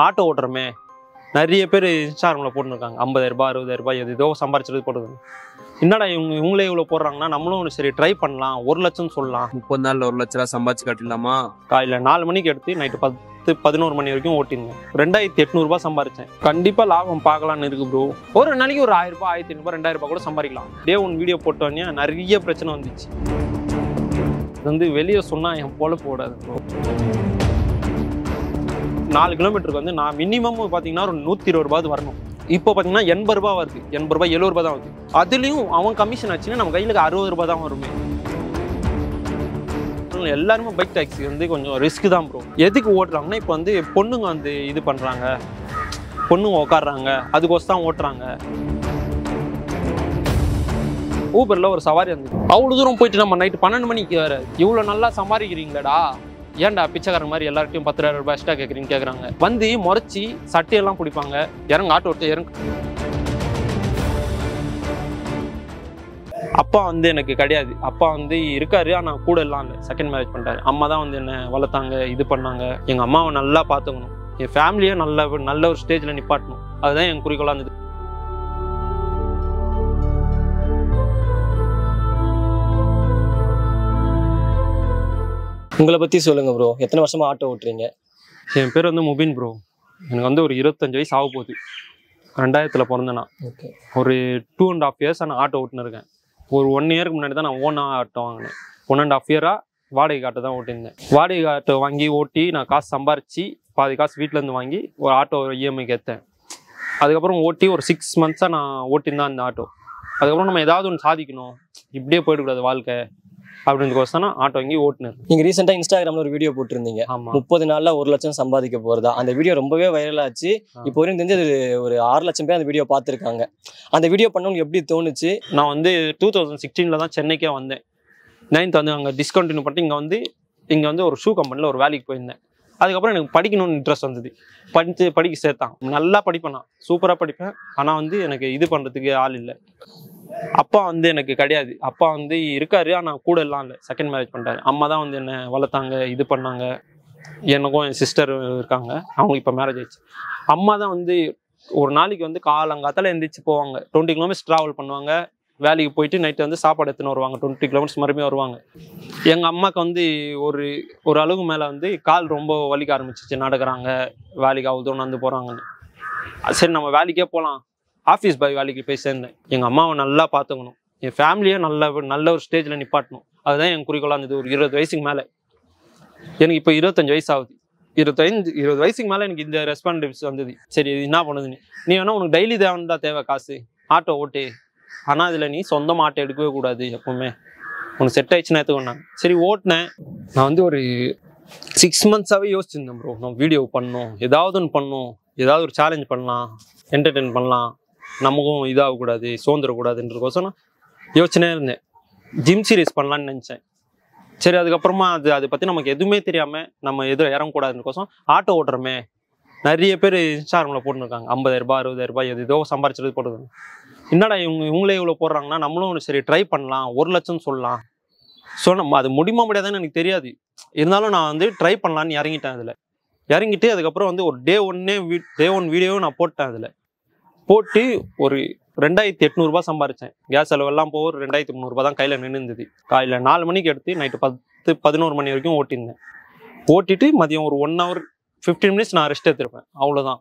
Auto ஓட்டுறமே நிறைய பேர் இன்ஸ்டாகிராமில் போட்டுருக்காங்க 50,000 60,000 ஏதோ சம்பாரிச்சது போடுறது. என்னடா இவங்களே இவ்வளோ போடுறாங்கன்னா நம்மளும் சரி ட்ரை பண்ணலாம், 1 லட்சம் சொல்லலாம். 30 நாள்ல 1 லட்ச ரூபா சம்பாதிச்சு கட்டிடலாமா? காலையில் 4 மணிக்கு எடுத்து நைட்டு 10-11 மணி வரைக்கும் ஓட்டிருந்தேன். 2,800 ரூபாய் சம்பாரிச்சேன். கண்டிப்பாா லாபம் பார்க்கலான்னு இருக்கு ப்ரோ. ஒரு நாளைக்கு ஒரு 1000 ரூபாய் 1500 2000 ரூபாய் கூட சம்பாதிக்கலாம். டே 1 வீடியோ போட்டோன்னே நிறைய பிரச்சனை வந்துச்சு. இது வந்து வெளியே சொன்னா என் போல போடாது ப்ரோ. 4 கிலோமீட்டருக்கு வந்து நான் மினிமம் பார்த்தீங்கன்னா ஒரு 120 ரூபாய் வரணும். இப்போ பார்த்தீங்கன்னா 80 ரூபாய் வருது, 80 ரூபாய் 70 ரூபாய் தான் வருது. அதுலேயும் அவன் கமிஷன் ஆச்சுன்னா நம்ம கையில் 60 ரூபாய் தான் வருமே. எல்லாருமே பைக் டாக்ஸி வந்து கொஞ்சம் ரிஸ்க் தான் ப்ரோ. எதுக்கு ஓட்டுறாங்கன்னா இப்போ வந்து பொண்ணுங்க வந்து இது பண்ணுறாங்க, பொண்ணுங்க உட்காடுறாங்க, அதுக்கோசம் தான் ஓட்டுறாங்க. ஊபரில் ஒரு சவாரி இருந்தது. அவ்வளோ தூரம் போயிட்டு நம்ம நைட்டு 12 மணிக்கு வேறு இவ்வளோ நல்லா சம்பாதிக்கிறீங்களடா, ஏன்டா பிச்சைக்காரங்க மாதிரி எல்லார்ட்டையும் 10,000 ரூபாய் எக்ஸ்ட்ரா கேட்குறீங்கன்னு கேட்குறாங்க. வந்து முறைச்சி சட்டையெல்லாம் பிடிப்பாங்க, இறங்க ஆட்டோ ஓட்டு இறங்க. அப்பா வந்து எனக்கு கிடையாது. அப்பா வந்து இருக்காரு, ஆனால் கூட எல்லாம் இல்லை. செகண்ட் மேரேஜ் பண்ணிட்டாரு. அம்மா தான் வந்து என்னை வளர்த்தாங்க, இது பண்ணாங்க. எங்கள் அம்மாவை நல்லா பார்த்துக்கணும், என் ஃபேமிலியை நல்ல ஒரு ஸ்டேஜில் நிப்பாட்டணும். அதுதான் என் குறிக்கோளாக இருந்தது. உங்களை பற்றி சொல்லுங்கள் ப்ரோ. எத்தனை வருஷமாக ஆட்டோ ஓட்டுறீங்க? என் பேர் வந்து முபின் ப்ரோ. எனக்கு வந்து ஒரு 25 வயசு ஆக போகுது. 2000 பிறந்தேன்னா. ஓகே. ஒரு 2.5 இயர்ஸாக நான் ஆட்டோ ஓட்டுன்னு. ஒரு 1 இயருக்கு முன்னாடி தான் நான் ஓனாக ஆட்டோ வாங்கினேன். 1.5 இயராக வாடகை ஆட்டோ தான் ஓட்டியிருந்தேன். வாடகை ஆட்டோ வாங்கி ஓட்டி நான் காசு சம்பாரித்து பாதி காசு வீட்டிலேருந்து வாங்கி ஒரு ஆட்டோ இஎம்ஐக்கு ஏற்றேன். அதுக்கப்புறம் ஓட்டி ஒரு 6 மந்த்ஸாக நான் ஓட்டியிருந்தேன் அந்த ஆட்டோ. அதுக்கப்புறம் நம்ம ஏதாவது ஒன்று சாதிக்கணும், இப்படியே போயிடக்கூடாது வாழ்க்கை அப்படின்றதுக்கோசம் தான் ஆட்டோ வாங்கி ஓட்டுனேன். நீங்கள் ரீசெண்டாக இன்ஸ்டாகிராமில் ஒரு வீடியோ போட்டிருந்தீங்க. ஆமாம். 30 நாளில் 1 லட்சம் சம்பாதிக்க போகிறதா. அந்த வீடியோ ரொம்பவே வைரல் ஆச்சு. இப்போ வரையும் தெரிஞ்சு அது ஒரு 6 லட்சம் பேர் அந்த வீடியோ பார்த்துருக்காங்க. அந்த வீடியோ பண்ணவங்களுக்கு எப்படி தோணுச்சு? நான் வந்து 2016 தான் சென்னைக்கே வந்தேன். 9th வந்து அங்கே டிஸ்கண்டினியூ பண்ணிட்டு இங்கே வந்து ஒரு ஷூ கம்பெனியில் ஒரு வேலைக்கு போயிருந்தேன். அதுக்கப்புறம் எனக்கு படிக்கணும்னு இன்ட்ரெஸ்ட் வந்தது. படிக்க சேர்த்தான். நல்லா படிப்பேன், நான் சூப்பராக படிப்பேன். ஆனால் வந்து எனக்கு இது பண்ணுறதுக்கு ஆள் இல்லை. அப்பா வந்து எனக்கு கிடையாது. அப்பா வந்து இருக்காரு, ஆனால் கூட எல்லாம் இல்லை. செகண்ட் மேரேஜ் பண்ணிட்டாரு. அம்மா தான் வந்து என்னை வளர்த்தாங்க, இது பண்ணாங்க. எனக்கும் என் சிஸ்டர் இருக்காங்க, அவங்க இப்போ மேரேஜ் ஆயிடுச்சு. அம்மா தான் வந்து ஒரு நாளைக்கு வந்து காலங்காத்தால எந்திரிச்சு போவாங்க. 20 கிலோமீட்டர்ஸ் ட்ராவல் பண்ணுவாங்க. வேலைக்கு போயிட்டு நைட்டு வந்து சாப்பாடு எடுத்துன்னு வருவாங்க. 20 கிலோமீட்டர்ஸ் மறுபடியும் வருவாங்க. எங்கள் அம்மாவுக்கு வந்து ஒரு அளவுக்கு மேலே வந்து கால் ரொம்ப வலிக்க ஆரம்பிச்சிச்சு. நடக்கிறாங்க, வேலைக்கு அவ்வளோ தூரம் வந்து போகிறாங்கன்னு. சரி நம்ம வேலைக்கே போகலாம், ஆஃபீஸ் பாய் வேலைக்கு போய் சேர்ந்தேன். எங்கள் அம்மாவை நல்லா பார்த்துக்கணும், என் ஃபேமிலியை நல்ல ஒரு ஸ்டேஜில் நிப்பாட்டணும். அதுதான் என் குறிக்கோளாக இருந்தது. ஒரு 20 வயசுக்கு மேலே, எனக்கு இப்போ 25 வயசு ஆகுது. 20 வயசுக்கு மேலே எனக்கு இந்த ரெஸ்பான்சிபிலிட்டிஸ் வந்தது. சரி இது என்ன பண்ணுதுன்னு, நீ வேணா உனக்கு டெய்லி தேவை காசு, ஆட்டோ ஓட்டு. ஆனால் அதில் நீ சொந்தமாக ஆட்டோ எடுக்கவே கூடாது, எப்பவுமே உனக்கு செட் ஆயிடுச்சுன்னா எடுத்துக்கொண்டாங்க. சரி ஓட்டினேன். நான் வந்து ஒரு 6 மந்த்ஸாகவே யோசிச்சிருந்தேன் ப்ரோ. நான் வீடியோ பண்ணணும், ஏதாவது ஒன்று பண்ணணும், ஏதாவது ஒரு சேலஞ்ச் பண்ணலாம், என்டர்டெயின் பண்ணலாம், நமக்கும் இதாகக்கூடாது, சோர்ந்துடக்கூடாதுன்றதுக்கோசம் நான் யோசனையே இருந்தேன். ஜிம் சீரீஸ் பண்ணலான்னு நினச்சேன். சரி அதுக்கப்புறமா அதை பற்றி நமக்கு எதுவுமே தெரியாமல் நம்ம எதில் இறங்கக்கூடாதுன்றதுக்கோசம் ஆட்டோ ஓட்டுறமே நிறைய பேர் இன்ஸ்டாகிராமில் போட்டுருக்காங்க. 50,000 60,000 ஏதோ சம்பாரிச்சது போடுறது. என்னடா இவங்களே இவ்வளோ போடுறாங்கன்னா நம்மளும் சரி ட்ரை பண்ணலாம், 1 லட்சம் சொல்லலாம். ஸோ நம்ம அது முடியுமா முடியாதுன்னு எனக்கு தெரியாது. இருந்தாலும் நான் வந்து ட்ரை பண்ணலான்னு இறங்கிட்டேன். அதில் இறங்கிட்டு அதுக்கப்புறம் வந்து ஒரு டே 1 வீடியோவும் நான் போட்டேன். அதில் போட்டு ஒரு 2,800 ரூபாய் சம்பாரிச்சேன். கேஸ் செலவெல்லாம் போக 2,300 ரூபாய் தான் கையில் நின்றுந்தது. காலையில் 4 மணிக்கு எடுத்து நைட்டு 10-11 மணி வரைக்கும் ஓட்டியிருந்தேன். ஓட்டிட்டு மதியம் ஒரு 1 hour 15 minutes நான் ரெஸ்ட் எடுத்திருப்பேன், அவ்வளோதான்.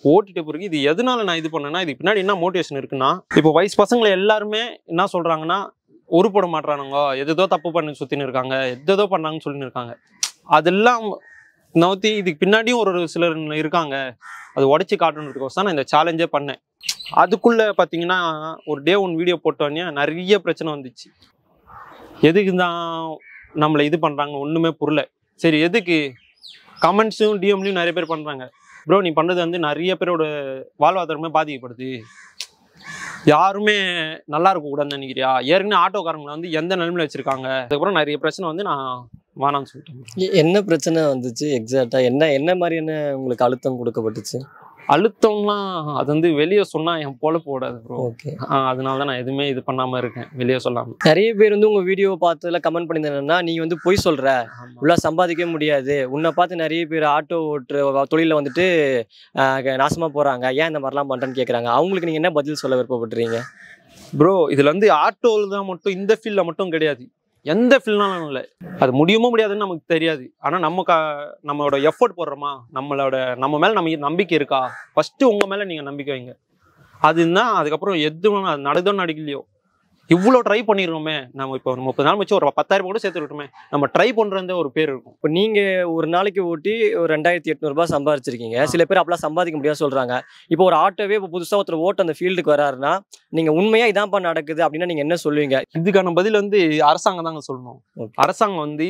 ஓட்டிட்ட பிறகு இது எதனால நான் இது பண்ணேன்னா, இது பின்னாடி என்ன மோட்டிவேஷன் இருக்குன்னா, இப்போ வயசு பசங்களை எல்லாருமே என்ன சொல்கிறாங்கன்னா, உருப்பட மாட்டுறானுங்க, எதோ தப்பு பண்ணி சுற்றின்னு இருக்காங்க, எதோ பண்ணாங்கன்னு சொல்லின்னு இருக்காங்க. அதெல்லாம் நவுத்தி இதுக்கு பின்னாடியும் ஒரு சிலர் இருக்காங்க, அது உடச்சி காட்டணுன்றதுக்கோசம் நான் இந்த சேலஞ்சே பண்ணேன். அதுக்குள்ளே பார்த்தீங்கன்னா ஒரு டே 1 வீடியோ போட்டோன்னே நிறைய பிரச்சனை வந்துச்சு. எதுக்கு தான் நம்மளை இது பண்ணுறாங்க ஒன்றுமே புரியல. சரி எதுக்கு கமெண்ட்ஸும் டிஎம்லையும் நிறைய பேர் பண்ணுறாங்க. ப்ரோ நீ பண்ணுறது வந்து நிறைய பேரோட வாழ்வாதாரமே பாதிக்கப்படுது, யாருமே நல்லா இருக்கக்கூடாதுன்னு நினைக்கிறியா? ஏற்கனவே ஆட்டோக்காரங்களை வந்து எந்த நிலைமையில வச்சுருக்காங்க. அதுக்கப்புறம் நிறைய பிரச்சனை வந்து நான் வேணான்னு சொல்லிட்டேன். என்ன பிரச்சனை வந்துச்சு எக்ஸாக்டாக? என்ன மாதிரியான உங்களுக்கு அழுத்தம் கொடுக்கப்பட்டுச்சு? அழுத்தம்லாம் அது வந்து வெளியே சொன்னா என் பொழப்பு போடாது ப்ரோ. ஓகே. அதனால தான் நான் எதுவுமே இது பண்ணாம இருக்கேன், வெளியே சொல்லாம. நிறைய பேர் வந்து உங்க வீடியோ பார்த்ததுல கமெண்ட் பண்ணியிருந்தேன்னா, நீ வந்து பொய் சொல்ற, உள்ள சம்பாதிக்கவே முடியாது, உன்னை பார்த்து நிறைய பேர் ஆட்டோ ஓட்டுற தொழில வந்துட்டு நாசமா போறாங்க, ஏன் இந்த மாதிரிலாம் பண்றேன்னு கேட்குறாங்க. அவங்களுக்கு நீங்க என்ன பதில் சொல்ல விருப்பப்படுறீங்க? ப்ரோ இதுல வந்து ஆட்டோவில் தான் மட்டும், இந்த ஃபீல்ட்ல மட்டும் கிடையாது, எந்த ஃபீல்ட்னாலும் இல்லை. அது முடியுமோ முடியாதுன்னு நமக்கு தெரியாது. ஆனால் நம்மளோட எஃபோர்ட் போடுறோமா, நம்ம மேலே நம்பிக்கை இருக்கா, ஃபர்ஸ்ட் உங்க மேலே நீங்கள் நம்பிக்கை வைங்க. அதுதான் அதுக்கப்புறம் எதுவும் அது நடந்தோ நடக்கலையோ, இவ்வளோ ட்ரை பண்ணிடுறோமே நம்ம. இப்போ 30 நாள் வச்சு ஒரு 10,000 கூட சேர்த்து விட்டுருமே, நம்ம ட்ரை பண்ணுறதே ஒரு பேர் இருக்கும். இப்போ நீங்க ஒரு நாளைக்கு ஓட்டி ஒரு 2,800 ரூபாய் சம்பாதிச்சிருக்கீங்க. சில பேர் அப்பெல்லாம் சம்பாதிக்க முடியாது சொல்றாங்க. இப்போ ஒரு ஆட்டோவே இப்போ புதுசாக ஒருத்தர் ஓட்ட அந்த ஃபீல்டுக்கு வராருன்னா, நீங்க உண்மையா இதான்ப்பா நடக்குது அப்படின்னா நீங்க என்ன சொல்லுவீங்க? இதுக்கான பதில் வந்து அரசாங்கம் தாங்க சொல்லணும். அரசாங்கம் வந்து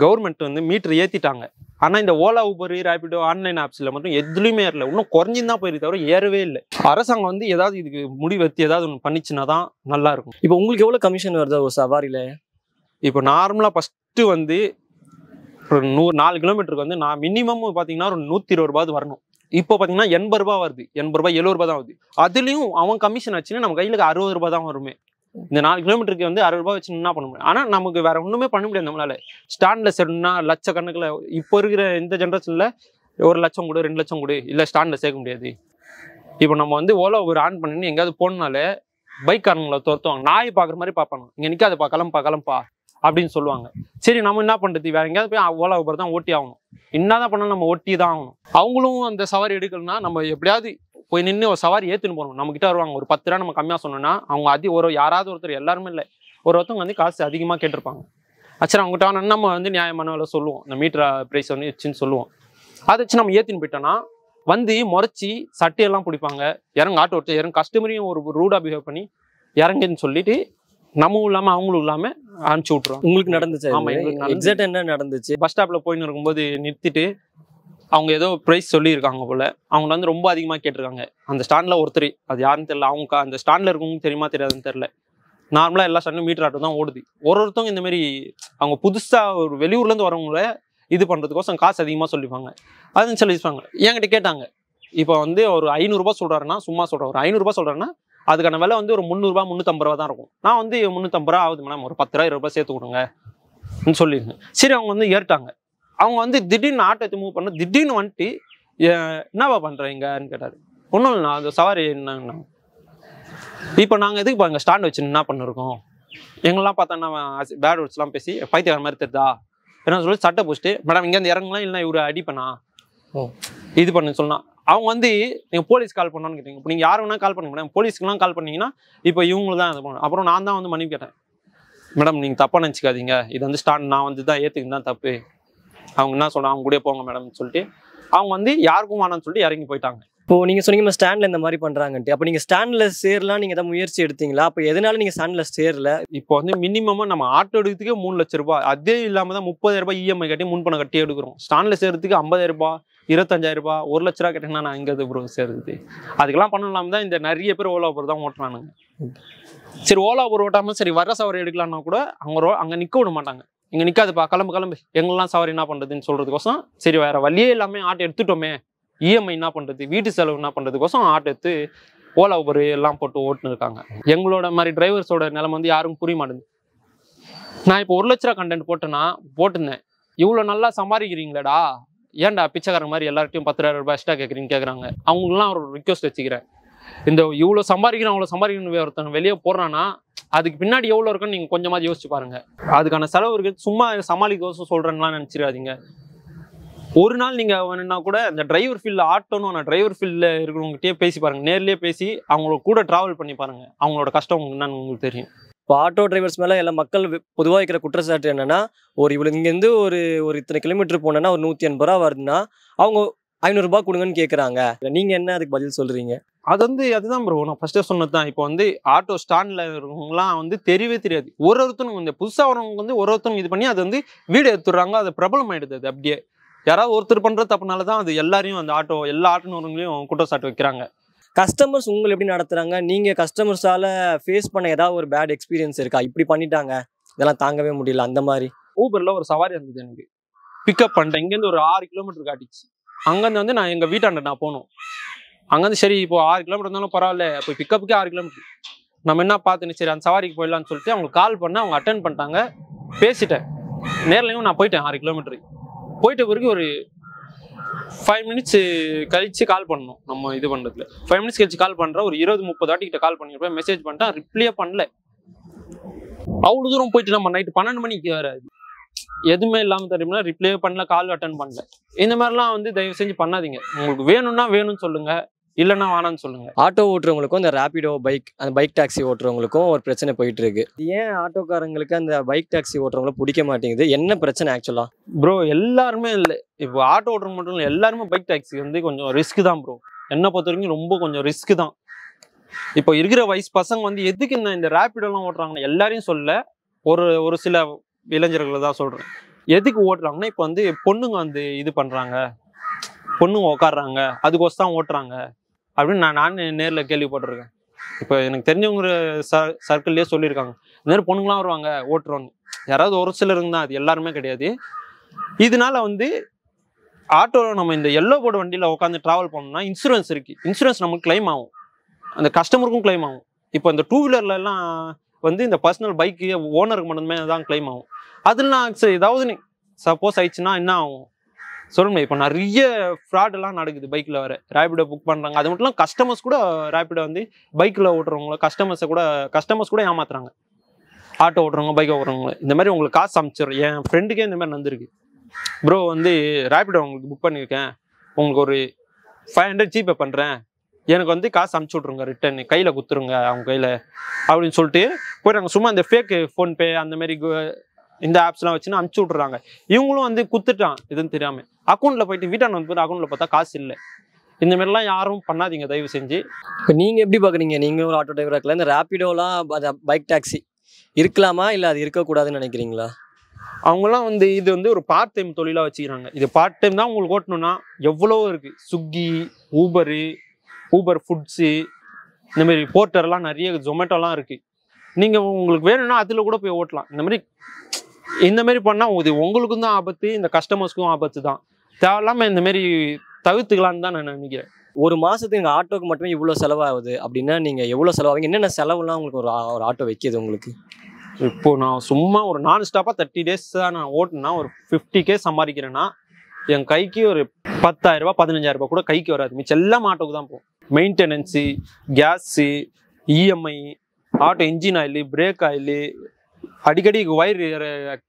கவர்மெண்ட் வந்து மீட்டர் ஏற்றிட்டாங்க. ஆனால் இந்த ஓலா, ஊபர், ரேபிடோ ஆன்லைன் ஆப்ஸில் மட்டும் எதுலையுமே ஏறல, இன்னும் குறைஞ்சின்னு தான் போயிருக்கு தவிர ஏறவே இல்லை. அரசாங்கம் வந்து ஏதாவது இதுக்கு முடிவெத்தி ஏதாவது ஒன்று பண்ணிச்சுன்னா தான் நல்லா இருக்கும். இப்போ உங்களுக்கு எவ்வளோ கமிஷன் வருது ஒரு சவாரியில்? இப்போ நார்மலாக ஃபஸ்ட்டு வந்து ஒரு 4 கிலோமீட்டருக்கு வந்து நான் மினிமம் பார்த்தீங்கன்னா ஒரு 120 ரூபாய் வரணும். இப்போ பார்த்தீங்கன்னா 80 ரூபாய் வருது, 80 ரூபாய் 70 ரூபாய் தான் வருது. அதுலேயும் அவன் கமிஷன் ஆச்சுன்னா நம்ம கையில் 60 ரூபாய் தான் வருமே. இந்த 4 கிலோமீட்டருக்கு வந்து 60 ரூபாய் வச்சு என்ன பண்ண முடியும்? ஆனால் நமக்கு வேற ஒன்றுமே பண்ண முடியாது நம்மளால. ஸ்டாண்டில் சேர்னா லட்சக்கணக்கில் இப்போ இருக்கிற இந்த ஜென்ரேஷனில் 1 லட்சம் கொடு, 2 லட்சம் கொடு, இல்லை ஸ்டாண்டில் சேர்க்க முடியாது. இப்போ நம்ம வந்து ஓலா ஒரு ஆன் பண்ணி எங்கேயாவது போனாலே பைக்காரங்களை துரத்துவாங்க, நாய் பார்க்குற மாதிரி பார்ப்பாங்க. இங்கே நிற்காதுப்பா, கிளம்பா அப்படின்னு சொல்லுவாங்க. சரி நம்ம என்ன பண்ணுறது, வேற எங்கேயாவது போய் ஓலா ஊபர் தான் ஓட்டி ஆகணும். என்னதான் பண்ணாலும் நம்ம ஓட்டி தான் ஆகணும். அவங்களும் அந்த சவாரி எடுக்கணும்னா நம்ம எப்படியாவது போய் நின்று ஒரு சவாரி ஏற்றுன்னு போகணும். நம்ம கிட்ட வருவாங்க, ஒரு 10 ரூபா நம்ம கம்மியாக சொன்னோம்னா அவங்க யாராவது ஒருத்தர், எல்லாருமே இல்லை, ஒருத்தவங்க வந்து காசு அதிகமாக கேட்டிருப்பாங்க. ஆக்சுவலாக அவங்ககிட்ட ஆனால் நம்ம வந்து நியாயமான விலை சொல்லுவோம், இந்த மீட்டர் ப்ரைஸ் வந்து வச்சுன்னு சொல்லுவோம். அதை வச்சு நம்ம ஏற்றின்னு போயிட்டோன்னா வந்து முறைச்சி சட்டையெல்லாம் பிடிப்பாங்க, ஆட்டோ ஓட்டு கஸ்டமரையும் ஒரு ரூடாக பிஹேவ் பண்ணி இறங்குன்னு சொல்லிட்டு நம்மளும் இல்லாமல் அவங்களும் இல்லாமல் அனுப்பிச்சி விட்ருவோம். உங்களுக்கு நடந்துச்சு? ஆமாம், எங்களுக்கு எக்ஸாக்ட் என்ன நடந்துச்சு? பஸ் ஸ்டாப்பில் போயின்னு இருக்கும்போது நிறுத்திட்டு அவங்க ஏதோ ப்ரைஸ் சொல்லியிருக்காங்க போல். அவங்க வந்து ரொம்ப அதிகமாக கேட்டிருக்காங்க. அந்த ஸ்டாண்டில் ஒருத்தர், அது யாருன்னு தெரியல, அவங்க அந்த ஸ்டாண்டில் இருக்கவங்க தெரியுமா தெரியாதுன்னு தெரில. நார்மலாக எல்லா ஸ்டாண்டும் மீட்டர் ஆட்டோ தான் ஓடுது. ஒருத்தவங்க இந்தமாரி அவங்க புதுசாக ஒரு வெளியூர்லேருந்து வரவங்கள இது பண்ணுறதுக்கோசம் காசு அதிகமாக சொல்லிப்பாங்க. அதுன்னு சொல்லிப்பாங்க. என்கிட்ட கேட்டாங்க, இப்போ வந்து ஒரு 500 ரூபாய் சொல்கிறாருன்னா, சும்மா சொல்கிறேன், ஒரு 500 ரூபாய் சொல்கிறேன்னா அதுக்கான விலை வந்து ஒரு 300 ரூபாய் 350 ரூபா தான் இருக்கும். நான் வந்து 350 ரூபா ஆகுது மேடம், ஒரு 10 ரூபா 20 ரூபாய் சேர்த்து கொடுங்க சொல்லியிருந்தேன். சரி அவங்க வந்து ஏறிட்டாங்க. அவங்க வந்து திடீர்னு ஆட்டோ எடுத்து மூவ் பண்ண, திடீர்னு வந்துட்டு என்னவா பண்ணுறீங்கன்னு கேட்டார். ஒன்றும் இல்லை, அந்த சவாரி என்னங்கண்ணா, இப்போ நாங்கள் எதுக்கு பாருங்க ஸ்டாண்ட் வச்சு என்ன பண்ணிருக்கோம், எங்கெல்லாம் பார்த்தா நம்ம பேட் வேர்ட்ஸ்லாம் பேசி பைத்தியக்கார மாதிரி தெரிதா என்ன சொல்லி சட்டை போச்சுட்டு, மேடம் இங்கேருந்து இறங்கலாம், இல்லை இவரு அடிப்பண்ணா இது பண்ணுன்னு சொன்னா. அவங்க வந்து நீங்கள் போலீஸ் கால் பண்ணோன்னு கேட்டீங்க. இப்போ நீங்கள் யார் வேணால் கால் பண்ண மேடம், போலீஸ்க்குலாம் கால் பண்ணீங்கன்னா இப்போ இவங்களுக்கு தான் இது பண்ணணும். அப்புறம் நான் தான் வந்து மன்னிப்பு கேட்டேன், மேடம் நீங்கள் தப்பாக நினச்சிக்காதீங்க, இது வந்து ஸ்டாண்ட் நான் வந்து தான் ஏற்றுக்கு தான் தப்பு. அவங்க என்ன சொல்கிறாங்க, அவங்க கூட போங்க மேடம்னு சொல்லிட்டு அவங்க வந்து யாருக்கும் வேணாம்னு சொல்லிட்டு இறங்கி போயிட்டாங்க. இப்போ நீங்கள் சொன்னீங்க ஸ்டாண்டில் இந்த மாதிரி பண்ணுறாங்கன்ட்டு, அப்போ நீங்கள் ஸ்டாண்டில் சேரலாம் நீங்கள் ஏதாவது முயற்சி எடுத்தீங்களா? அப்போ எதனால நீங்கள் ஸ்டாண்டில் சேரல? இப்போ வந்து மினிமமாக நம்ம ஆட்டோ எடுக்கிறதுக்கே 3 லட்ச ரூபாய், அதே இல்லாமல் தான் 30,000 ரூபாய் இஎம்ஐ கட்டி முன்பணம் கட்டி எடுக்கிறோம். ஸ்டாண்டில் சேர்றதுக்கு 50,000 ரூபாய் 25,000 ரூபாய் 1 லட்ச ரூபா கேட்டீங்கன்னா நான் எங்கே ப்ரோ சேருது? அதுக்கெல்லாம் பண்ணலாம் தான் இந்த நிறைய பேர் ஓலா ஊபர் தான் ஓட்டுறானுங்க. சரி ஓலா ஊபர் ஓட்டாமல் சரி வர சவாரி எடுக்கலாம்னா கூட அங்கே நிற்க விட மாட்டாங்க. இங்கே நிற்காதுப்பா, கிளம்பு எங்கெல்லாம் சவாரி என்ன பண்ணுறதுன்னு சொல்கிறதுக்கோசம், சரி வேறு வழியே எல்லாமே ஆட்டோ எடுத்துட்டோமே, இஎம்ஐ என்ன பண்ணுறது, வீட்டு செலவு என்ன பண்ணுறதுக்கோசம் ஆட்டோ எடுத்து ஓலா ஊபர் எல்லாம் போட்டு ஓட்டுன்னு இருக்காங்க. எங்களோட மாதிரி டிரைவர்ஸோட நிலைமை வந்து யாரும் புரிய மாட்டேங்குது. நான் இப்போ 1 லட்ச ரூபா கண்டென்ட் போட்டிருந்தேன், இவ்வளோ நல்லா சம்பாதிக்கிறீங்களடா, ஏன்டா பிச்சைக்காரங்க மாதிரி எல்லார்ட்டையும் 10,000 ரூபாய் எக்ஸ்ட்ரா கேட்குறாங்க. அவங்களுக்குலாம் ஒரு ரிக்வஸ்ட் வச்சுக்கிறேன், இந்த இவ்வளோ சம்பாதிக்கணும் அவ்வளோ சம்பாதிக்கணும் ஒருத்தன் வெளியே போடுறான்னா அதுக்கு பின்னாடி எவ்வளோ இருக்குன்னு நீங்கள் கொஞ்சமாவது யோசிச்சு பாருங்க. அதுக்கான செலவு இருக்குது, சும்மா சமாளிக்கோசம் சொல்கிறேன்லாம் நினச்சிடாதீங்க. ஒரு நாள் நீங்கள் வேணுன்னா கூட இந்த டிரைவர் ஃபீல்டில் ஆட்டோன்னு நான் டிரைவர் ஃபீல்டில் இருக்கிறவங்ககிட்டயே பேசி பாருங்கள், நேர்லேயே பேசி அவங்களோட கூட ட்ராவல் பண்ணி பாருங்கள், அவங்களோட கஷ்டம் என்னன்னு உங்களுக்கு தெரியும். இப்போ ஆட்டோ டிரைவர்ஸ் மேலே எல்லா மக்கள் பொதுவாக வைக்கிற குற்றச்சாட்டு என்னன்னா, இங்கேருந்து ஒரு இத்தனை கிலோமீட்டர் போனோன்னா ஒரு 180 ரூபா வருதுன்னா அவங்க 500 ரூபாய் கொடுங்கன்னு கேட்குறாங்க. நீங்கள் என்ன அதுக்கு பதில் சொல்கிறீங்க? அது வந்து அதுதான் ப்ரோ, நான் ஃபர்ஸ்டே சொன்னது தான். இப்போ வந்து ஆட்டோ ஸ்டாண்டில் இருக்கவங்கலாம் வந்து தெரியவே தெரியாது. ஒருத்தனும் இந்த புதுசாக வரவங்க வந்து ஒருத்தனும் இது பண்ணி அது வந்து வீடியோ எடுத்துடுறாங்க, அது பிரபலம் ஆகிடுது. அது அப்படியே யாராவது ஒருத்தர் பண்ணுற தப்புனால தான் அது எல்லாரையும் அந்த எல்லா ஆட்டோனவங்களையும் குற்றச்சாட்டு வைக்கிறாங்க. கஸ்டமர்ஸ் உங்களை எப்படி நடத்துகிறாங்க? நீங்கள் கஸ்டமர்ஸால் ஃபேஸ் பண்ண ஏதாவது ஒரு பேட் எக்ஸ்பீரியன்ஸ் இருக்கா? இப்படி பண்ணிட்டாங்க, இதெல்லாம் தாங்கவே முடியல அந்த மாதிரி? ஊபரில் ஒரு சவாரி இருந்தது, எனக்கு பிக்கப் பண்ணிட்டேன். இங்கேருந்து ஒரு 6 கிலோமீட்டர் காட்டிச்சு. அங்கேருந்து வந்து நான் எங்கள் வீட்டாண்ட நான் போகணும். அங்கேருந்து சரி இப்போ 6 கிலோமீட்டர் இருந்தாலும் பரவாயில்ல, இப்போ பிக்கப்புக்கே 6 கிலோமீட்டர் நம்ம என்ன பார்த்துன்னு சரி அந்த சவாரிக்கு போயிடலான்னு சொல்லிட்டு அவங்களுக்கு கால் பண்ண அவங்க அட்டன் பண்ணிட்டாங்க. பேசிட்டேன், நேர்லையும் நான் போயிட்டேன் 6 கிலோமீட்டர். போயிட்ட பிறகு ஒரு 5 மினிட்ஸ் கழிச்சு கால் பண்ணணும். நம்ம இது பண்ணுறதுல 5 மினிட்ஸ் கழிச்சு கால் பண்ணுறேன். ஒரு 20-30 வாட்டி கிட்ட கால் பண்ணிருப்பேன், மெசேஜ் பண்ணிட்டேன், ரிப்ளையே பண்ணல. அவ்வளோ தூரம் போயிட்டு நம்ம நைட்டு 12 மணிக்கு வராது, எதுவுமே இல்லாமல் தெரியுமா, ரிப்ளே பண்ணல, கால் அட்டன் பண்ணல. இந்த மாதிரிலாம் வந்து தயவு செஞ்சு பண்ணாதீங்க. உங்களுக்கு வேணும்னா வேணும்னு சொல்லுங்க, இல்லைன்னா வேணான்னு சொல்லுங்க. ஆட்டோ ஓட்டுறவங்களுக்கும் இந்த ரேபிடோ அந்த பைக் டாக்ஸி ஓட்டுறவங்களுக்கும் ஒரு பிரச்சனை போயிட்டு இருக்கு. ஏன் ஆட்டோக்காரங்களுக்கு அந்த பைக் டாக்ஸி ஓட்டுறவங்கள பிடிக்க மாட்டேங்குது? என்ன பிரச்சனை ஆக்சுவலா? ப்ரோ எல்லாருமே இல்லை, இப்போ ஆட்டோ ஓட்டுறவங்க மட்டும் இல்லை, எல்லாருமே பைக் டாக்ஸி வந்து கொஞ்சம் ரிஸ்க் தான் ப்ரோ. என்னை பொறுத்த வரைக்கும் ரொம்ப கொஞ்சம் ரிஸ்க் தான். இப்போ இருக்கிற வயசு பசங்க வந்து எதுக்கு இந்த ரேபிடோலாம் ஓட்டுறாங்கன்னா, எல்லாரையும் சொல்ல, ஒரு சில இளைஞர்களை தான் சொல்றேன். எதுக்கு ஓட்டுறாங்கன்னா, இப்போ வந்து பொண்ணுங்க வந்து இது பண்றாங்க, பொண்ணுங்க உட்காடுறாங்க, அதுக்கோசம் ஓட்டுறாங்க அப்படின்னு நான் நேரில் கேள்விப்பட்டிருக்கேன். இப்போ எனக்கு தெரிஞ்சவங்க சர்க்கிள்லேயே சொல்லியிருக்காங்க, இந்த மாதிரி பொண்ணுங்களாம் வருவாங்க ஓட்டுறோன்னு. யாராவது ஒரு சிலருங்க தான், அது எல்லாருமே கிடையாது. இதனால வந்து ஆட்டோவில் நம்ம இந்த எல்லோ போர்டு வண்டியில் உட்காந்து ட்ராவல் பண்ணோம்னா இன்சூரன்ஸ் இருக்கு, இன்சூரன்ஸ் நமக்கு கிளைம் ஆகும், அந்த கஸ்டமருக்கும் கிளைம் ஆகும். இப்போ இந்த 2 வீலர்லாம் வந்து இந்த பர்சனல் பைக்கு ஓனருக்கு மட்டுமே தான் கிளைம் ஆகும். அதெல்லாம் ஏதாவது சப்போஸ் ஆயிடுச்சுன்னா என்ன ஆகும் சொல்லுங்க. இப்போ நிறைய ஃப்ராடெல்லாம் நடக்குது பைக்கில் வர. ரேபிடோ புக் பண்ணுறாங்க, அது மட்டும் இல்லாமல் கஸ்டமர்ஸ் கூட ரேபிடோ வந்து பைக்கில் ஓட்டுறவங்கள கஸ்டமர்ஸ் கூட ஏமாத்துறாங்க. ஆட்டோ ஓட்டுறவங்க, பைக் ஓட்டுறவங்க இந்த மாதிரி உங்களுக்கு காசு அனுப்பிச்சிடுறோம். என் ஃப்ரெண்டுக்கே இந்த மாதிரி நடந்திருக்கு. ப்ரோ வந்து ரேபிடோ உங்களுக்கு புக் பண்ணியிருக்கேன், உங்களுக்கு ஒரு 500 ஜிபே பண்ணுறேன், எனக்கு வந்து காசு அனுப்பிச்சி விட்ருங்க, ரிட்டர்ன் கையில் குத்துருங்க அவங்க கையில் அப்படின்னு சொல்லிட்டு போயிட்டாங்க. சும்மா இந்த ஃபேக்கு ஃபோன்பே அந்த மாதிரி இந்த ஆப்ஸ்லாம் வச்சுன்னு அனுப்பிச்சி விட்றாங்க. இவங்களும் வந்து குத்துட்டான் இதுன்னு தெரியாமல். அக்கௌண்ட்டில் போயிட்டு வீட்டான வந்து அக்கௌண்ட்டில் பார்த்தா காசு இல்லை. இந்த மாதிரிலாம் யாரும் பண்ணாதீங்க தயவு செஞ்சு. இப்போ நீங்கள் எப்படி பார்க்குறீங்க? நீங்கள் ஒரு ஆட்டோ டிரைவராக இருக்கலாம், இந்த ரேபிடோலாம் பைக் டாக்ஸி இருக்கலாமா இல்லை அது இருக்கக்கூடாதுன்னு நினைக்கிறீங்களா? அவங்களாம் வந்து இது வந்து ஒரு பார்ட் டைம் தொழிலாக வச்சுக்கிறாங்க. இது பார்ட் டைம் தான் உங்களுக்கு ஓட்டணும்னா எவ்வளோ இருக்குது. ஸ்விக்கி, ஊபர் ஃபுட்ஸு, இந்த மாதிரி போர்ட்டர்லாம் நிறைய, ஜொமேட்டோலாம் இருக்குது. நீங்கள் உங்களுக்கு வேணும்னா அதில் கூட போய் ஓட்டலாம். இந்த மாதிரி பண்ணால் இது உங்களுக்கும் தான் ஆபத்து, இந்த கஸ்டமர்ஸ்க்கும் ஆபத்து தான். தேவையில்லாமல் இந்த மாதிரி தவிர்த்துக்கலான்னு தான் நான் நினைக்கிறேன். ஒரு மாதத்துக்கு எங்கள் ஆட்டோக்கு மட்டுமே இவ்வளோ செலவாகுது அப்படின்னா நீங்கள் எவ்வளோ செலவாகுங்க? என்னென்ன செலவுலாம் உங்களுக்கு ஒரு ஆட்டோ வைக்கிது உங்களுக்கு? இப்போது நான் சும்மா ஒரு நான் ஸ்டாப்பாக 30 days தான் நான் ஓட்டுனா ஒரு 50K சம்பாதிக்கிறேன்னா என் கைக்கு ஒரு 10,000 ரூபா 15,000 ரூபா கூட கைக்கு வராது. மிச்சம் எல்லாம் ஆட்டோக்கு தான் போகும். Maintenance, gas, EMI, auto engine oil, brake oil, அடிக்கடி ஒயர்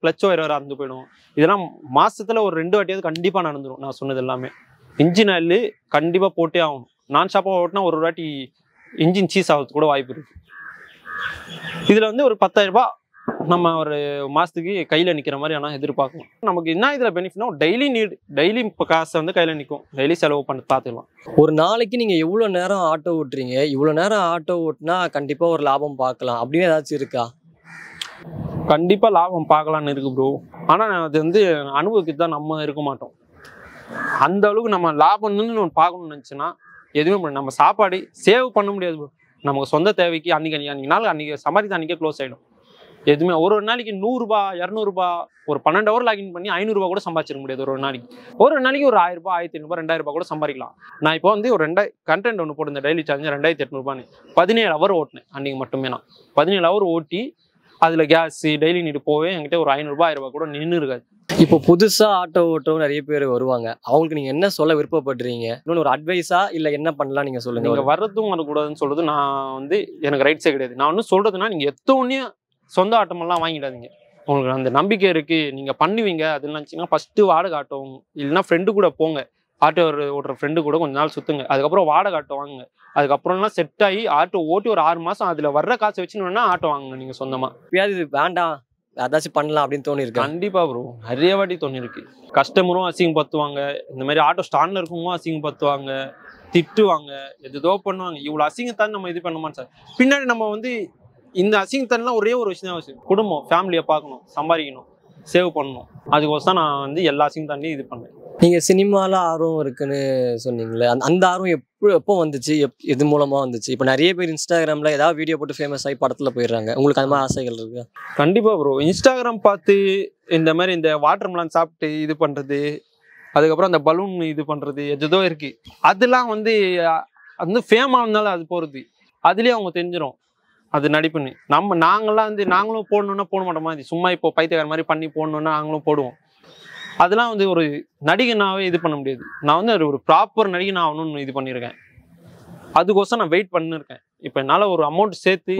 கிளச் ஒயர் வேறு அறந்து போயிடும். இதெல்லாம் மாதத்தில் ஒரு 2 வாட்டியாவது கண்டிப்பாக நடந்துடும். நான் சொன்னது எல்லாமே இன்ஜின் ஆயிலு கண்டிப்பாக போட்டே ஆகணும். நான் ஸ்டாப்பாக ஓட்டினா ஒரு வாட்டி இன்ஜின் சீஸ் ஆகிறதுக்கு கூட வாய்ப்பு இருக்குது. இதில் வந்து ஒரு 10,000 ரூபா நம்ம ஒரு மாதத்துக்கு கையில் நிற்கிற மாதிரி ஆனால் எதிர்பார்க்கணும். நமக்கு என்ன இதில் பெனிஃபிட்னா டெய்லி இப்போ காசை வந்து கையில் நிற்கும், டெய்லி செலவு பண்ணி பார்த்துக்கலாம். ஒரு நாளைக்கு நீங்கள் எவ்வளோ நேரம் ஆட்டோ ஓட்டுறீங்க? இவ்வளோ நேரம் ஆட்டோ ஓட்டினா கண்டிப்பாக ஒரு லாபம் பார்க்கலாம் அப்படின்னு ஏதாச்சும் இருக்கா? கண்டிப்பாக லாபம் பார்க்கலான்னு இருக்குது ப்ரோ. ஆனால் அது வந்து அனுபவிக்கு தான் நம்ம இருக்க மாட்டோம். அந்த அளவுக்கு நம்ம லாபம்னு ஒன்று பார்க்கணும்னு நினச்சுன்னா எதுவுமே பண்ண, நம்ம சாப்பாடு சேவ் பண்ண முடியாது ப்ரோ. நமக்கு சொந்த தேவைக்கு அன்றைக்கி சம்பாதித்து அன்றைக்கே க்ளோஸ் ஆகிடும். எதுவுமே ஒரு நாளைக்கு 100 ரூபா 200 ரூபா ஒரு 12 ஹவர் லாகின் பண்ணி 500 ரூபா கூட சம்பாதிச்சிட முடியாது. ஒரு நாளைக்கு ஒரு 1000 ரூபா 1500 ரூபா 2000 ரூபா கூட சம்பாதிக்கலாம். நான் இப்போ வந்து ஒரு கண்டென்ட் ஒன்று போட்டிருந்தேன், டெய்லி சேலஞ்ச் 2800 ரூபான்னு. 17 ஹவர் ஓட்டினேன் அன்றைக்கி மட்டுமே. நான் 17 ஹவர் ஓட்டி அதில் கேஸு டெய்லி நீட்டு போவே என்கிட்ட ஒரு 500 ரூபா 1000 ரூபா கூட நின்று இருக்காது. இப்போ புதுசாக ஆட்டோ ஓட்டவும் நிறைய பேர் வருவாங்க, அவங்களுக்கு நீங்கள் என்ன சொல்ல விருப்பப்படுறீங்க? இன்னொன்று ஒரு அட்வைஸா இல்லை என்ன பண்ணலாம் நீங்கள் சொல்லுங்கள். நீங்கள் வர்றதும் வரக்கூடாதுன்னு சொல்கிறது நான் வந்து எனக்கு ரைட்ஸே கிடையாது. நான் ஒன்றும் சொல்கிறதுனா நீங்கள் எத்தோடனே சொந்த ஆட்டமெல்லாம் வாங்கிடாதீங்க. உங்களுக்கு அந்த நம்பிக்கை இருக்குது, நீங்கள் பண்ணுவீங்க அதுன்னு நினச்சிங்கன்னா ஃபஸ்ட்டு வாடகை ஆட்டோ இல்லைன்னா ஃப்ரெண்டு கூட போங்க. ஆட்டோ ஓட்டுற ஃப்ரெண்டு கூட கொஞ்ச நாள் சுற்றுங்க, அதுக்கப்புறம் வாடகை ஆட்டோ வாங்குங்க. அதுக்கப்புறம்லாம் செட் ஆகி ஆட்டோ ஓட்டி ஒரு 6 மாதம் அதில் வர்ற காசை வச்சுன்னு ஆட்டோ வாங்குங்க நீங்கள் சொந்தமாக. எப்பயாவது இது வேண்டாம் அதாச்சும் பண்ணலாம் அப்படின்னு தோணிருக்கு? கண்டிப்பாக ப்ரோ, நிறைய வாட்டி தோணிருக்கு. கஸ்டமரும் அசிங்கப்படுத்துவாங்க, இந்த மாதிரி ஆட்டோ ஸ்டாண்டில் இருக்கவங்களும் அசிங்கப்படுத்துவாங்க, திட்டுவாங்க, எதுதோ பண்ணுவாங்க. இவ்வளோ அசிங்கத்தான் நம்ம இது பண்ணமான்னு சார். பின்னாடி நம்ம வந்து இந்த அசிங்கத்தன்லாம் ஒரே ஒரு விஷயம் தான் அவசியம். குடும்பம், ஃபேமிலியை பார்க்கணும், சம்பாதிக்கணும், சேவ் பண்ணணும். அதுக்கோசம் நான் வந்து எல்லா அசிங்கத்தாண்டையும் இது பண்ணேன். நீங்கள் சினிமாவில் ஆர்வம் இருக்குன்னு சொன்னீங்களே, அந்த ஆர்வம் எப்போ வந்துச்சு? எது மூலமாக வந்துச்சு? இப்போ நிறைய பேர் இன்ஸ்டாகிராமில் ஏதாவது வீடியோ போட்டு ஃபேமஸ் ஆகி படத்தில் போயிடுறாங்க. உங்களுக்கு அந்த மாதிரி ஆசைகள் இருக்கா? கண்டிப்பாக ப்ரோ. இன்ஸ்டாகிராம் பார்த்து இந்த மாதிரி இந்த வாட்டர் மெலன் சாப்பிட்டு இது பண்ணுறது, அதுக்கப்புறம் அந்த பலூன் இது பண்ணுறது எதுதோ இருக்குது. அதெல்லாம் வந்து அது வந்து ஃபேமாக இருந்தாலும் அது போகிறது அதுலேயே அவங்க தெரிஞ்சிடும் அது நடிப்புன்னு. நாங்களாம் வந்து நாங்களும் போடணுன்னா போட மாட்டோமா, இது சும்மா இப்போ பைத்தியக்கார மாதிரி பண்ணி போடணுன்னா நாங்களும் போடுவோம். அதெல்லாம் வந்து ஒரு நடிகனாவே இது பண்ண முடியாது. நான் வந்து ஒரு ப்ராப்பர் நடிகன் ஆகணும்னு இது பண்ணியிருக்கேன். அதுக்கோசம் நான் வெயிட் பண்ணிருக்கேன். இப்போ என்னால் ஒரு அமௌண்ட் சேர்த்து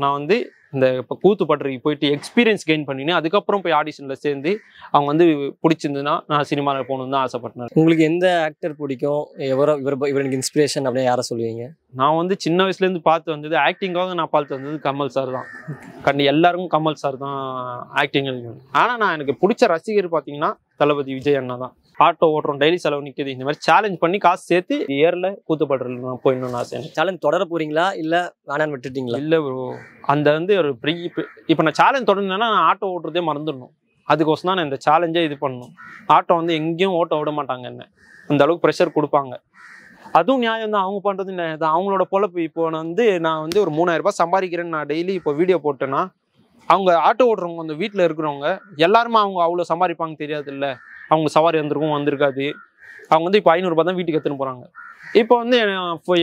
நான் வந்து இந்த இப்போ கூத்துப்பட்டுக்கு போயிட்டு எக்ஸ்பீரியன்ஸ் கெயின் பண்ணினேன். அதுக்கப்புறம் போய் ஆடிஷனில் சேர்ந்து அவங்க வந்து பிடிச்சிருந்துன்னா நான் சினிமாவில் போகணுன்னு தான் ஆசைப்பட்டேன். உங்களுக்கு எந்த ஆக்டர் பிடிக்கும்? இவர் எனக்கு இன்ஸ்பிரேஷன் அப்படின்னு யாரை சொல்லுவீங்க? நான் வந்து சின்ன வயசுலேருந்து பார்த்து வந்தது ஆக்டிங்காக நான் பார்த்து வந்தது கமல் சார் தான். எல்லாருக்கும் கமல் சார் தான் ஆக்டிங். ஆனால் நான் எனக்கு பிடிச்ச ரசிகர் பார்த்தீங்கன்னா தளபதி விஜய் அண்ணா தான். ஆட்டோ ஓட்டுறோம், டெய்லி செலவு நிற்குது, இந்த மாதிரி சேலஞ்ச் பண்ணி காசு சேர்த்து இயரில் கூத்துப்பட்டுல நான் போயிடணும்னு ஆசை. சேலஞ்ச் தொடர போறீங்களா இல்லை வேணான்னு விட்டுட்டீங்களா? இல்லை ப்ரோ, அந்த வந்து ஒரு இப்போ நான் சேலஞ்ச் தொடர்ந்தேன்னா நான் ஆட்டோ ஓட்டுறதே மறந்துடணும். அதுக்கோசம் தான் நான் இந்த சேலஞ்சே இது பண்ணணும். ஆட்டோ வந்து எங்கேயும் ஓட்ட விட மாட்டாங்க, என்ன அந்த அளவுக்கு ப்ரெஷர் கொடுப்பாங்க. அதுவும் நியாயம் தான், அவங்க பண்ணுறது நியாயம் தான், அவங்களோட பொழப்பு. இப்போ நான் வந்து ஒரு 3000 ரூபாய் சம்பாதிக்கிறேன்னு நான் டெய்லி இப்போ வீடியோ போட்டேன்னா அவங்க ஆட்டோ ஓட்டுறவங்க அந்த வீட்டில் இருக்கிறவங்க எல்லாருமே அவங்க அவ்வளோ சம்பாதிப்பாங்க தெரியாது இல்லை. அவங்க சவாரி வந்திருக்காது. அவங்க வந்து இப்போ 500 ரூபாய் தான் வீட்டுக்கு எடுத்துன்னு போகிறாங்க. இப்போ வந்து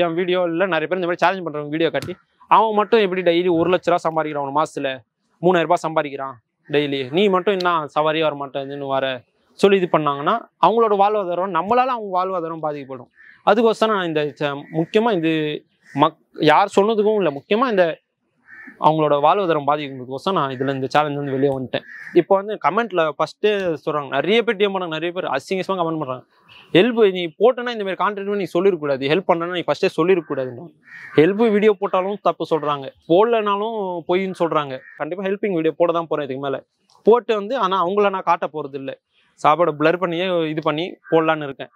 என் வீடியோ இல்லை நிறைய பேர் இந்த மாதிரி சேலஞ்ச் பண்ணுறவங்க வீடியோ காட்டி அவன் மட்டும் எப்படி டெய்லி 1 லட்ச ரூபா சம்பாதிக்கிறான், ஒரு மாதத்தில் 3000 ரூபாய் சம்பாதிக்கிறான் டெய்லி, நீ மட்டும் என்ன சவாரியே வர மாட்டேன்னு வர சொல்லி இது பண்ணாங்கன்னா அவங்களோட வாழ்வாதாரம் நம்மளால அவங்க வாழ்வாதாரம் பாதிக்கப்படும். அதுக்கோசம் நான் இந்த முக்கியமாக இது யார் சொன்னதுக்கும் இல்லை, முக்கியமாக இந்த அவங்களோட வாழ்வாதாரம் பாதிக்கிறதுக்கோசம் நான் இதில் இந்த சேலஞ்ச் வந்து வெளியே வந்துட்டேன். இப்போ வந்து கமெண்ட்டில் ஃபஸ்ட்டு சொல்கிறாங்க, நிறைய பேர் டிஎம் பண்ணாங்க, நிறைய பேர் அசிங்கமாக கமெண்ட் பண்ணுறாங்க, ஹெல்ப் நீ போட்டேன்னா இந்த மாதிரி கான்டென்ட் நீ சொல்லிருக்கூடாது, ஹெல்ப் பண்ணுறேன்னா நீ ஃபஸ்ட்டே சொல்லிருக்கூடாதுன்னு. ஹெல்ப் வீடியோ போட்டாலும் தப்பு சொல்கிறாங்க, போடலனாலும் பொய்ன்னு சொல்கிறாங்க. கண்டிப்பாக ஹெல்ப்பிங் வீடியோ போட தான் போகிறேன் இதுக்கு மேலே போட்டு வந்து. ஆனால் அவங்கள நான் காட்ட போகிறது இல்லை, சாப்பாடை பிளர் பண்ணியே இது பண்ணி போடலான்னு இருக்கேன்.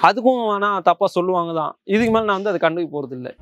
அதுக்கும் ஆனால் தப்பாக சொல்லுவாங்க தான், இதுக்கு மேலே நான் வந்து அதை கண்டுக்க போகிறது இல்லை.